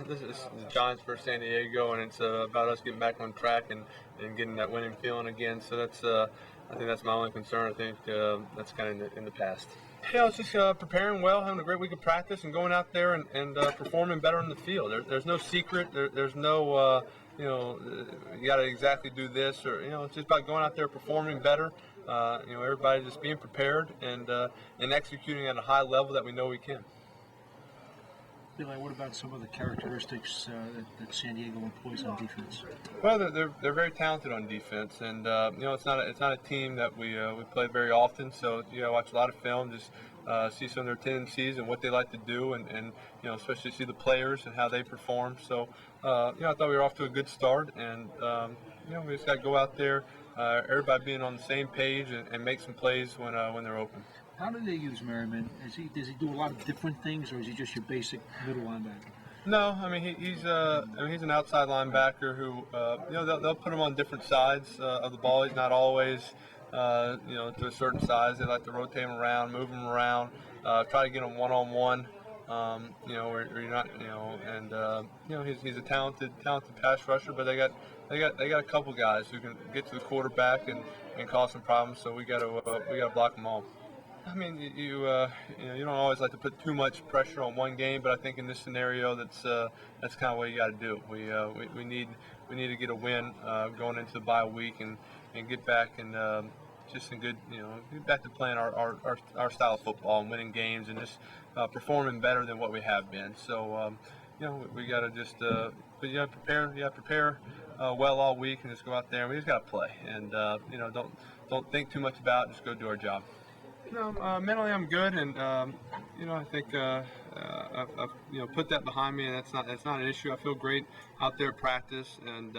this is the Giants versus San Diego, and it's about us getting back on track and getting that winning feeling again. So that's I think that's my only concern. I think that's kind of in the past. Yeah, it's just preparing well, having a great week of practice, and going out there and performing better in the field. There's no secret. There's no you got to exactly do this, or it's just about going out there performing better. Everybody just being prepared and executing at a high level that we know we can. Eli, what about some of the characteristics that San Diego employs on defense? Well, they're very talented on defense, and it's not a team that we play very often. So watch a lot of film, just see some of their tendencies and what they like to do, and especially see the players and how they perform. So I thought we were off to a good start, and we just got to go out there, everybody being on the same page, and make some plays when they're open. How do they use Merriman? Does he do a lot of different things, or is he just your basic middle linebacker? No, I mean he's an outside linebacker who they'll put him on different sides of the ball. He's not always to a certain size. They like to rotate him around, move him around, try to get him one-on-one. Where you're not, he's a talented pass rusher, but they got a couple guys who can get to the quarterback and cause some problems. So we got to block them all. I mean, you don't always like to put too much pressure on one game, but I think in this scenario, that's kind of what you got to do. We need to get a win going into the bye week and get back and just in good, get back to playing our style of football and winning games and just performing better than what we have been. So we got to just prepare well all week and just go out there and we just got to play and don't think too much about it, just go do our job. No, mentally I'm good, and I think I've put that behind me, and that's not an issue. I feel great out there at practice, and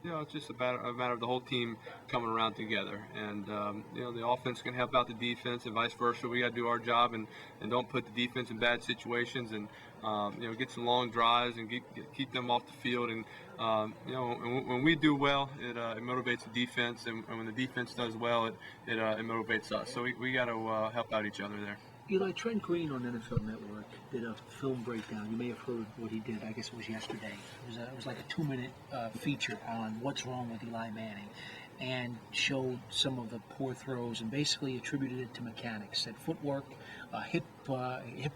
it's just a matter of the whole team coming around together, and the offense can help out the defense, and vice versa. We got to do our job, and don't put the defense in bad situations, and get some long drives and keep them off the field, and when we do well, it motivates the defense, and when the defense does well, it motivates us. So we got to help out each other there. Eli, Trent Green on NFL Network did a film breakdown. You may have heard what he did. I guess it was yesterday. It was like a 2-minute feature on what's wrong with Eli Manning, and showed some of the poor throws and basically attributed it to mechanics. Said footwork, hip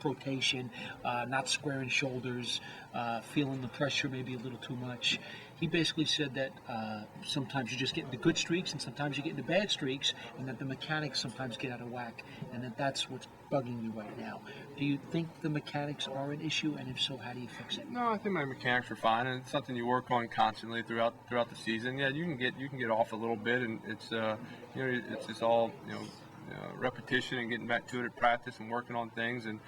rotation, not squaring shoulders, feeling the pressure maybe a little too much. He basically said that sometimes you just get into good streaks and sometimes you get into bad streaks, and that the mechanics sometimes get out of whack, and that's what's bugging you right now. Do you think the mechanics are an issue, and if so, how do you fix it? No, I think my mechanics are fine, and it's something you work on constantly throughout the season. Yeah, you can get off a little bit, and it's it's just all repetition and getting back to it at practice and working on things, and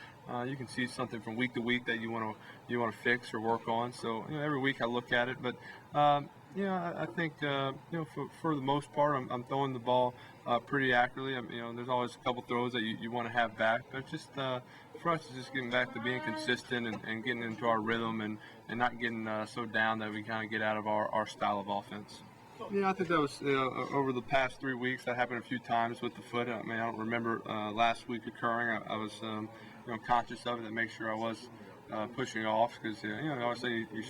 you can see something from week to week that you want to fix or work on. So every week I look at it, but I think for the most part I'm throwing the ball pretty accurately. There's always a couple throws that you want to have back, but just for us, it's just getting back to being consistent and getting into our rhythm and not getting so down that we kind of get out of our style of offense. Yeah, I think that was over the past 3 weeks. That happened a few times with the foot. I mean, I don't remember last week occurring. I was conscious of it to make sure I was pushing off, because obviously you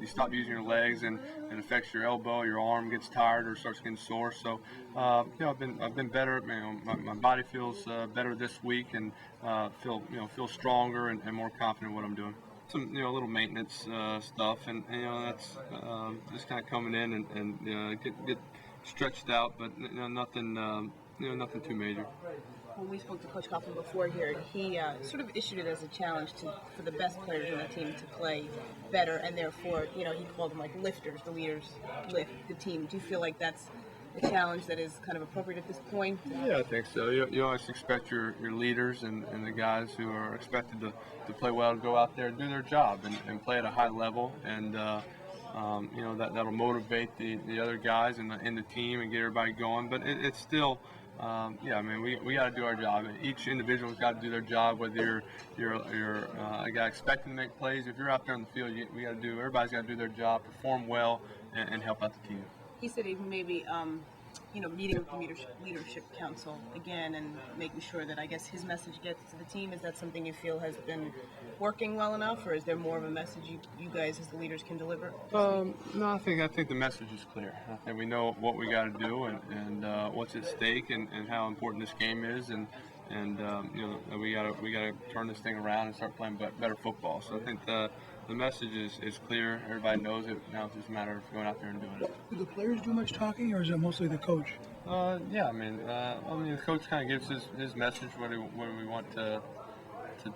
stop using your legs and it affects your elbow, your arm gets tired or starts getting sore. So I've been better. My body feels better this week, and feel stronger and more confident in what I'm doing. Some little maintenance stuff, and that's just kind of coming in and get stretched out, but nothing nothing too major. When we spoke to Coach Coughlin before here, he sort of issued it as a challenge for the best players on the team to play better, and therefore he called them like lifters. The leaders lift the team. Do you feel like that's a challenge that is kind of appropriate at this point? Yeah, I think so. You always expect your leaders and the guys who are expected to play well to go out there and do their job and play at a high level, and that'll motivate the other guys in the team and get everybody going. But it's still we got to do our job. Each individual's got to do their job. Whether you're a guy expecting to make plays, if you're out there on the field, everybody's got to do their job, perform well, and help out the team. He said he maybe meeting with the leadership council again and making sure that I guess his message gets to the team? Is that something you feel has been working well enough, or is there more of a message you guys as the leaders can deliver? No, I think the message is clear. I think we know what we got to do and what's at stake and how important this game is, and we gotta turn this thing around and start playing better football. So I think the message is clear. Everybody knows it. Now it's just a matter of going out there and doing it. Do the players do much talking, or is it mostly the coach? Yeah, I mean, the coach kind of gives his message, what we want to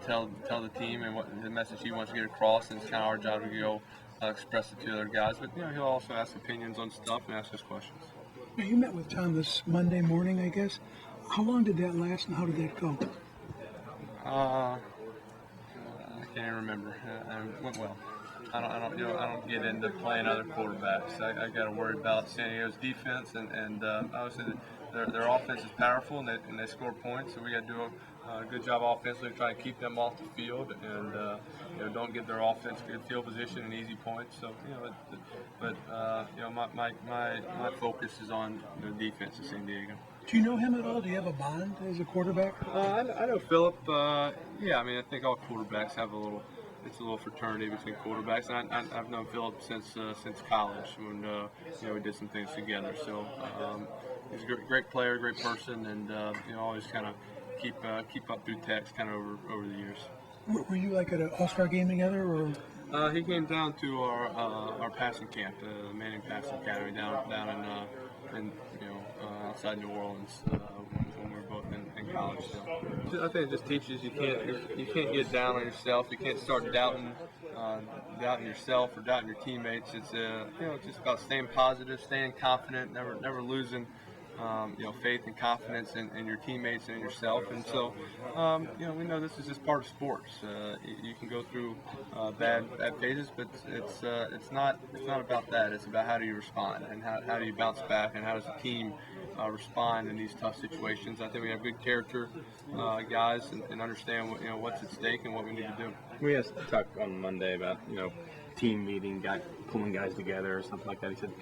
tell the team, and what the message he wants to get across, and it's kind of our job to go express it to the other guys. But he'll also ask opinions on stuff and ask us questions. Now, you met with Tom this Monday morning, I guess. How long did that last, and how did that go? I can't even remember. It went well. I don't get into playing other quarterbacks. I got to worry about San Diego's defense, and obviously their offense is powerful, and they score points. So we got to do a good job offensively, trying to keep them off the field, and don't give their offense good field position and easy points. So my focus is on the defense of San Diego. Do you know him at all? Do you have a bond as a quarterback? I know Philip. Yeah, I mean, I think all quarterbacks have a little fraternity between quarterbacks, and I've known Philip since college when we did some things together. So he's a great player, great person, and always kind of keep up through text kind of over the years. Were you like at an All-Star game together, or? He came down to our passing camp, the Manning Passing Academy, down in outside New Orleans when we were both in college. So I think it just teaches you can't get down on yourself. You can't start doubting yourself or doubting your teammates. It's just about staying positive, staying confident, never losing faith and confidence in your teammates and in yourself. And so we know this is just part of sports. You can go through bad phases, but it's not about that. It's about how do you respond, and how do you bounce back, and how does the team respond in these tough situations. I think we have good character guys and understand what's at stake and what we need to do. We had talked on Monday about team meeting, pulling guys together or something like that. He said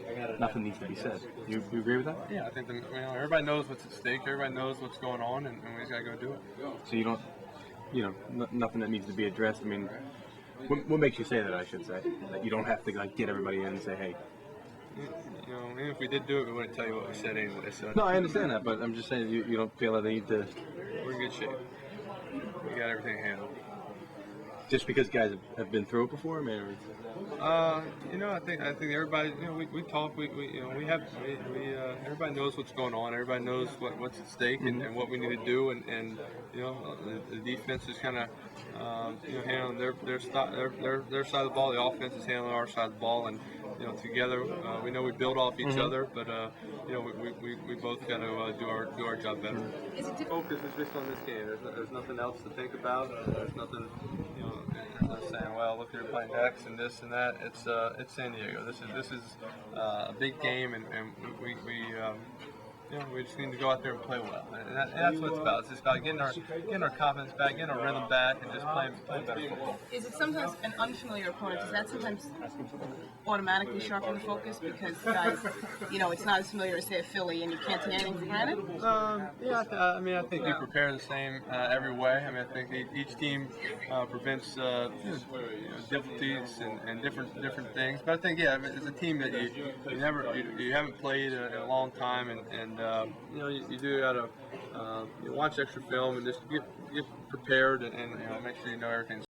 nothing needs to be said. You agree with that? Yeah, I think everybody knows what's at stake. Everybody knows what's going on, and we just gotta go do it. So you don't, nothing that needs to be addressed. I mean, what makes you say that? I should say that you don't have to get everybody in and say, hey. Even if we did do it, we wouldn't tell you what we said anyway. So No, I understand that, but I'm just saying you don't feel that they need to. We're in good shape. We got everything handled. Just because guys have been through it before, I mean. I think everybody. We talk. Everybody knows what's going on. Everybody knows what's at stake and what we need to do. And the defense is kind of handling their side of the ball. The offense is handling our side of the ball. And together we know we build off each other. But we both got to do our job better. Focus is just on this game. There's nothing else to think about. There's nothing. Saying, well, look, they're playing X and this and that. It's San Diego. This is a big game, and we just need to go out there and play well. And that's what it's about. It's just about getting our confidence back, getting our rhythm back, and just playing better football. Is it sometimes an unfamiliar opponent? Does that sometimes automatically sharpen the focus because guys, it's not as familiar as say a Philly, and you can't take anything for granted? I think we prepare the same every way. I mean, I think each team prevents difficulties and different things. But I think it's a team that you haven't played in a long time, and you do gotta watch extra film and just get prepared and make sure you know everything's